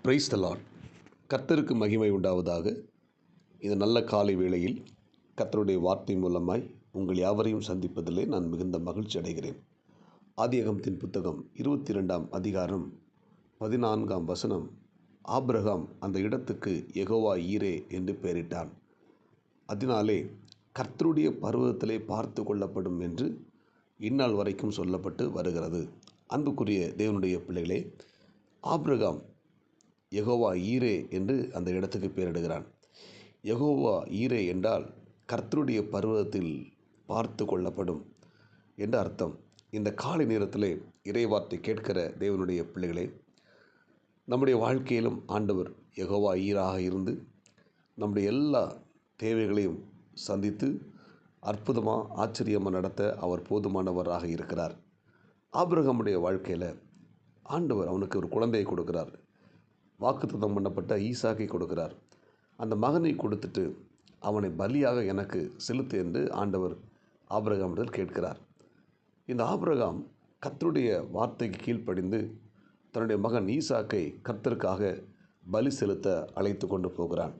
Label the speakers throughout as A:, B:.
A: Praise the Lord. கர்த்தருக்கு மகிமை உண்டாவதாக. இந்த நல்ல காலை வேளையில் கர்த்தருடைய வார்த்தை மூலமாய் உங்கள் யாவரையும் சந்திப்பதிலே நான் மிகுந்த மகிழ்ச்சி அடைகிறேன். ஆதியாகமத்தின் புத்தகம் 22ஆம் அதிகாரம் 14ஆம் வசனம். ஆபிரகாம் அந்த இடத்துக்கு யெகோவா ஈரே என்று பெயரிட்டான். அதனாலே கர்த்தருடைய பர்வதத்திலே பார்த்து கொள்ளப்படும் என்று இந்நாள் வரைக்கும் சொல்லப்பட்டு வருகிறது. அன்புக்குரிய தேவனுடைய பிள்ளைகளே, ஆபிரகாம் யெகோவா ஈரே என்று அந்த இடத்துக்கு பெயரிடுகிறான். யெகோவா ஈரே என்றால் கர்த்தருடைய பர்வதத்தில் பார்த்து கொள்ளப்படும் என்ற அர்த்தம். இந்த காலை நேரத்திலே இறைவார்த்தை கேட்கிற தேவனுடைய பிள்ளைகளே, நம்முடைய வாழ்க்கையிலும் ஆண்டவர் யெகோவா ஈராக இருந்து நம்முடைய எல்லா தேவைகளையும் சந்தித்து அற்புதமாக ஆச்சரியமாக நடத்த அவர் போதுமானவராக இருக்கிறார். ஆபிரகாமுடைய வாழ்க்கையில் ஆண்டவர் அவனுக்கு ஒரு குழந்தையை கொடுக்கிறார். வாக்குத்தத்தம் பண்ணப்பட்ட ஈசாக்கை கொடுக்கிறார். அந்த மகனை கொடுத்துட்டு அவனை பலியாக எனக்கு செலுத்து என்று ஆண்டவர் ஆபிரகாமிடத்தில் கேட்கிறார். இந்த ஆபிரகாம் கர்த்தருடைய வார்த்தைக்கு கீழ்ப்படிந்து தன்னுடைய மகன் ஈசாக்கை கர்த்தருக்காக பலி செலுத்த அழைத்து கொண்டு போகிறான்.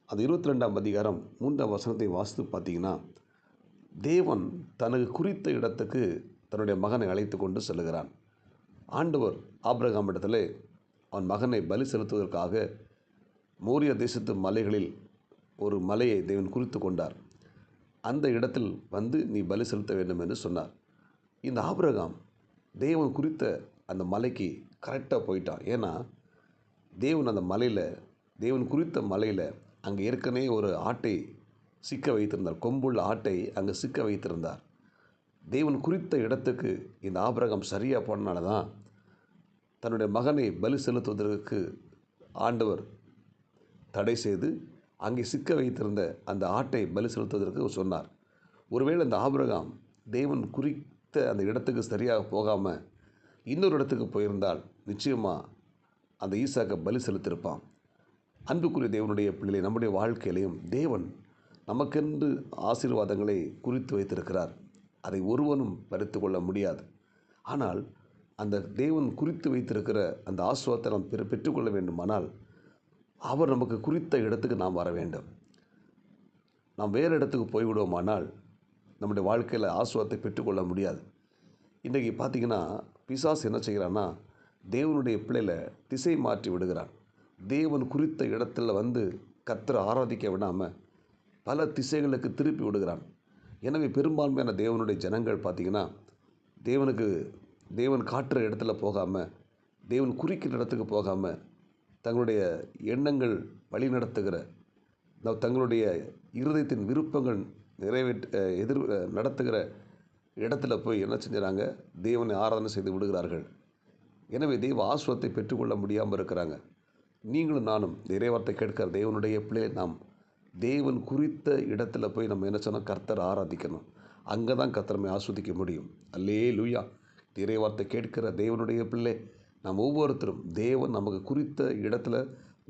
A: அது 22ஆம் அதிகாரம் 3ஆம் வசனத்தை வாசித்து பார்த்தீங்கன்னா, தேவன் தனக்கு குறித்த இடத்துக்கு தன்னுடைய மகனை அழைத்து கொண்டு செல்கிறான். ஆண்டவர் ஆபிரகாமிடத்தில் அவன் மகனை பலி செலுத்துவதற்காக மோரியா தேசத்து மலைகளில் ஒரு மலையை தேவன் குறித்து கொண்டார். அந்த இடத்தில் வந்து நீ பலி செலுத்த வேண்டும் என்று சொன்னார். இந்த ஆபிரகாம் தேவன் குறித்த அந்த மலைக்கு கரெக்டாக போயிட்டான். ஏன்னா தேவன் அந்த மலையில், தேவன் குறித்த மலையில் அங்கே ஏற்கனவே ஒரு ஆட்டை சிக்க வைத்திருந்தார். கொம்புள்ள ஆட்டை அங்கே சிக்க வைத்திருந்தார். தேவன் குறித்த இடத்துக்கு இந்த ஆபிரகாம் சரியாக போனனால தான் தன்னுடைய மகனை பலி செலுத்துவதற்கு ஆண்டவர் தடை செய்து அங்கே சிக்க வைத்திருந்த அந்த ஆட்டை பலி செலுத்துவதற்கு சொன்னார். ஒருவேளை அந்த ஆபிரகாம் தேவன் குறித்த அந்த இடத்துக்கு சரியாக போகாமல் இன்னொரு இடத்துக்கு போயிருந்தால் நிச்சயமாக அந்த ஈசாக்கை பலி செலுத்தியிருப்பான். அன்புக்குரிய தேவனுடைய பிள்ளைகளை, நம்முடைய வாழ்க்கையிலையும் தேவன் நமக்கென்று ஆசீர்வாதங்களை குறித்து வைத்திருக்கிறார். அதை ஒருவனும் பறித்து கொள்ள முடியாது. ஆனால் அந்த தேவன் குறித்து வைத்திருக்கிற அந்த ஆசீர்வாதத்தை நாம் பெற்றுக்கொள்ள வேண்டுமானால் அவர் நமக்கு குறித்த இடத்துக்கு நாம் வர வேண்டும். நாம் வேறு இடத்துக்கு போய்விடுவோமானால் நம்முடைய வாழ்க்கையில் ஆசீர்வாதத்தை பெற்றுக்கொள்ள முடியாது. இன்றைக்கி பார்த்திங்கன்னா பிசாசு என்ன செய்கிறான்னா, தேவனுடைய பிள்ளைகளை திசை மாற்றி விடுகிறான். தேவன் குறித்த இடத்துல வந்து கர்த்தரை ஆராதிக்க விடாமல் பல திசைகளுக்கு திருப்பி விடுகிறான். எனவே பெரும்பான்மையான தேவனுடைய ஜனங்கள் பார்த்திங்கன்னா தேவன் காட்டுற இடத்துல போகாமல், தேவன் குறிக்கிற இடத்துக்கு போகாமல், தங்களுடைய எண்ணங்கள் வழி நடத்துகிற, தங்களுடைய இருதயத்தின் விருப்பங்கள் நடத்துகிற இடத்துல போய் என்ன செஞ்சுறாங்க, தேவனை ஆராதனை செய்து விடுகிறார்கள். எனவே தெய்வ ஆசீர்வாதத்தை பெற்றுக்கொள்ள முடியாமல் இருக்கிறாங்க. நீங்களும் நானும் இறைவார்த்தை கேட்கிற தேவனுடைய பிள்ளை, நாம் தேவன் குறித்த இடத்துல போய் நம்ம என்ன சொன்னால் கர்த்தரை ஆராதிக்கணும். அங்கே தான் கர்த்தரை ஆஸ்வதிக்க முடியும். அல்லேலூயா. இறைவார்த்தை கேட்கிற தேவனுடைய பிள்ளை, நாம் ஒவ்வொருத்தரும் தேவன் நமக்கு குறித்த இடத்துல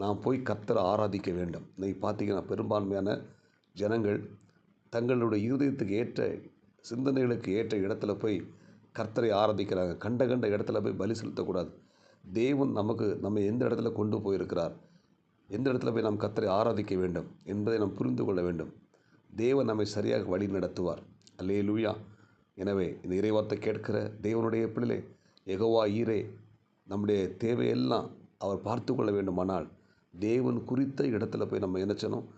A: நாம் போய் கர்த்தரை ஆராதிக்க வேண்டும். இன்னைக்கு பார்த்திங்கன்னா பெரும்பான்மையான ஜனங்கள் தங்களுடைய இருதயத்துக்கு ஏற்ற சிந்தனைகளுக்கு ஏற்ற இடத்துல போய் கர்த்தரை ஆராதிக்கிறாங்க. கண்ட இடத்துல போய் பலி செலுத்தக்கூடாது. தேவன் நம்ம எந்த இடத்துல கொண்டு போயிருக்கிறார், எந்த இடத்துல போய் நாம் கர்த்தரை ஆராதிக்க வேண்டும் என்பதை நாம் புரிந்து கொள்ள வேண்டும். தேவன் நம்மை சரியாக வழி நடத்துவார். அல்லேலூயா. எனவே இந்த இறைவார்த்தை கேட்கிற தேவனுடைய பிள்ளை, யெகோவா ஈரே, நம்முடைய தேவையெல்லாம் அவர் பார்த்து கொள்ள வேண்டுமானால் தேவன் குறித்த இடத்துல போய் நம்ம என்ன செய்யணும்,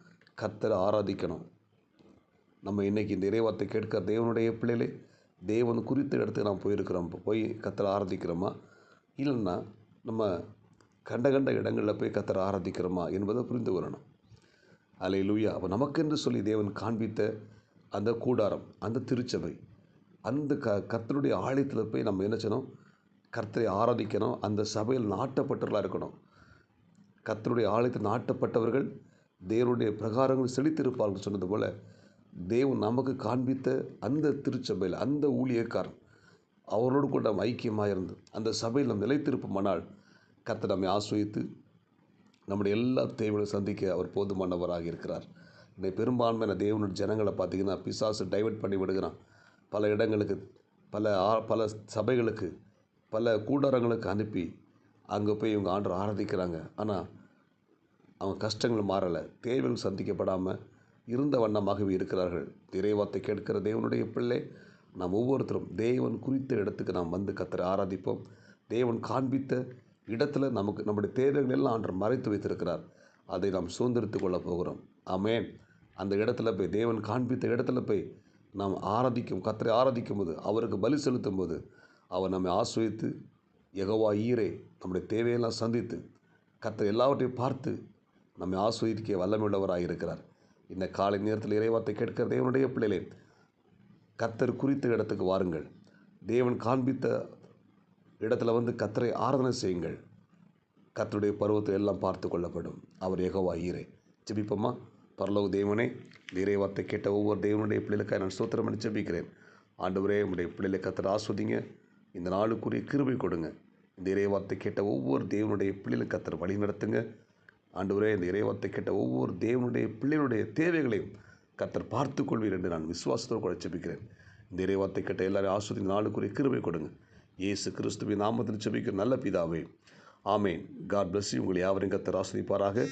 A: கர்த்தரை ஆராதிக்கணும். நம்ம இன்றைக்கி இந்த இறைவார்த்தை கேட்கிற தேவனுடைய பிள்ளைகளே, தேவன் குறித்த இடத்துக்கு நாம் போயிருக்கிறோம், போய் கர்த்தரை ஆராதிக்கிறோமா, இல்லைன்னா நம்ம கண்ட இடங்களில் போய் கர்த்தரை ஆராதிக்கிறோமா என்பதை புரிந்து கொள்ளணும். அல்லேலூயா. அப்போ நமக்கென்று சொல்லி தேவன் காண்பித்த அந்த கூடாரம், அந்த திருச்சபை, அந்த கர்த்தருடைய ஆலயத்தில் போய் நம்ம என்ன செய்யணும், கர்த்தரை ஆராதிக்கணும். அந்த சபையில் நாட்டப்பட்டவர்களாக இருக்கணும். கர்த்தருடைய ஆலயத்தில் நாட்டப்பட்டவர்கள் தேவனுடைய பிரகாரங்கள் செழித்திருப்பார்கள் சொன்னது போல், தேவன் நமக்கு காண்பித்த அந்த திருச்சபையில் அந்த ஊழியக்காரன் அவரோடு கூட நம்ம ஐக்கியமாக இருந்து அந்த சபையில் நம்ம நிலைத்திருப்போமானால் கர்த்தர் நம்மை ஆசீர்வதித்து நம்முடைய எல்லா தேவைகளையும் சந்திக்க அவர் போதுமானவராக இருக்கிறார். இந்த பெரும்பான்மையான தேவனுடைய ஜனங்களை பார்த்திங்கன்னா பிசாசு டைவர்ட் பண்ணி விடுகிறான். பல இடங்களுக்கு, பல சபைகளுக்கு, பல கூடாரங்களுக்கு அனுப்பி அங்கே போய் இவங்க ஆண்டவரை ஆராதிக்கிறாங்க. ஆனால் அவங்க கஷ்டங்கள் மாறலை, தேவைகள் சந்திக்கப்படாமல் இருந்த வண்ணமாகவே இருக்கிறார்கள். இறைவார்த்தை கேட்கிற தேவனுடைய பிள்ளை நாம் ஒவ்வொருத்தரும் தேவன் குறித்த இடத்துக்கு நாம் வந்து கர்த்தரை ஆராதிப்போம். தேவன் காண்பித்த இடத்துல நமக்கு நம்முடைய தேவைகள் எல்லாம் ஆண்டவர் மறைத்து வைத்திருக்கிறார். அதை நாம் சுதந்திரித்து கொள்ளப் போகிறோம். ஆமென். அந்த இடத்துல போய் தேவன் காண்பித்த இடத்துல போய் நாம் கர்த்தரை ஆராதிக்கும் போது, அவருக்கு பலி செலுத்தும் போது அவர் நம்மை ஆசீர்வதித்து யெகோவா ஈரே நம்முடைய தேவையெல்லாம் சந்தித்து கர்த்தர் எல்லாவற்றையும் பார்த்து நம்மை ஆசீர்வதிக்க வல்லமையுள்ளவராக இருக்கிறார். இந்த காலை நேரத்தில் இறைவார்த்தை கேட்கிற தேவனுடைய பிள்ளைகளே, கர்த்தர் குறித்த இடத்துக்கு வாருங்கள். தேவன் காண்பித்த இடத்துல வந்து கர்த்தரை ஆராதனை செய்யுங்கள். கர்த்தருடைய பருவத்தை எல்லாம் பார்த்து கொள்ளப்படும். அவர் யெகோவா ஈரே. ஜெபிப்போமா? பரலோக தேவனே, இந்த இறைவார்த்தை கேட்ட ஒவ்வொரு தேவனுடைய பிள்ளைகளுக்காக நான் ஸ்தோத்திரம் பண்ணி ஜெபிக்கிறேன். ஆண்டவரே, உம்முடைய பிள்ளைகளை கர்த்தர் ஆஸ்வதிங்க. இந்த நாளுக்குரிய கிருபை கொடுங்க. இந்த இறைவார்த்தை கேட்ட ஒவ்வொரு தேவனுடைய பிள்ளைகளுக்கு கர்த்தர் வழி நடத்துங்க. ஆண்டவரே, இந்த இறைவார்த்தை கேட்ட ஒவ்வொரு தேவனுடைய பிள்ளைகளுடைய தேவைகளையும் கர்த்தர் பார்த்து கொள்வீர் என்று நான் விசுவாசத்தோடு கூட ஜெபிக்கிறேன். இந்த இறைவார்த்தை கேட்ட எல்லாரையும் ஆஸ்வதி நாளுக்குரிய கிருபை கொடுங்க. இயேசு கிறிஸ்துவின் நாமத்தில் ஜெபிக்கிற நல்ல பிதாவே, ஆமேன். God bless you. உங்களை யாவரையும் கர்த்தர் ஆசீர்வதிப்பாராக.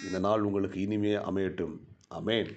A: இந்த நாள் உங்களுக்கு இனிமையாக அமையட்டும். ஆமேன்.